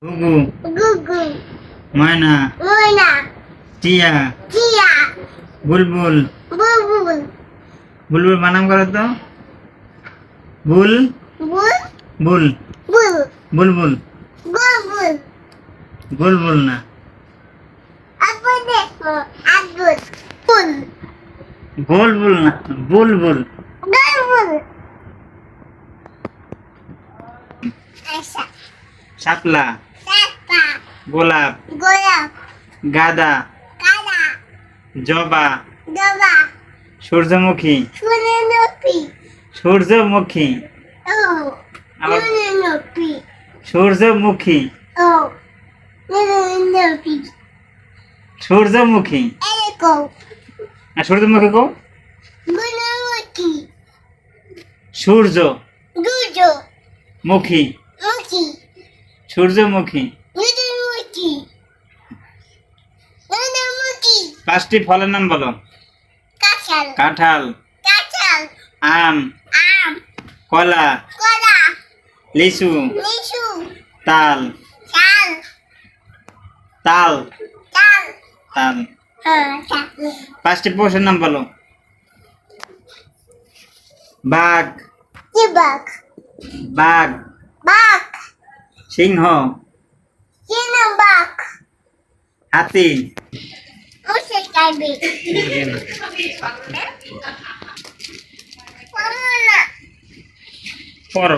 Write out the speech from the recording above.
গুগু, গুগু, ময়না, ময়না, টিয়া, টিয়া, বুলবুল। বুলবুল, বুলবুল বানাম করো তো। বুল বুল, বুল বুল, বুলবুল। বুলবুল, বুলবুল না, আব্বু দেখো, আব্বু, বুল, বুলবুল না, বুলবুল। বুলবুল, আশা, শাপলা, চাপা, গোলাপ, গোলাপ, গাঁদা, কালা, জবা, জবা, সূর্যমুখী, সূর্যমুখী, সূর্যমুখী, ও, আবার সূর্যমুখী, সূর্যমুখী, ও, সূর্যমুখী, সূর্যমুখী। এরকম, সূর্যমুখী কো। গুণমুখী, সূর্য গুজ, মুখী, মুখী, সূর্যমুখী। গুণমুখী, গুণমুখী, 5টি ফলের নাম বলো। কাঁঠাল, কাঁঠাল, কাঁঠাল, আম, আম, কলা, কলা, লিচু, লিচু, তাল, তাল, তাল, তাল, তাল। তাল, 5টি পশুর নাম বলো। বাঘ, চিবাক, বাঘ, বাক, সিংহ, চিনবাক, হাতি। মুসে খাইবে, কমলা, পর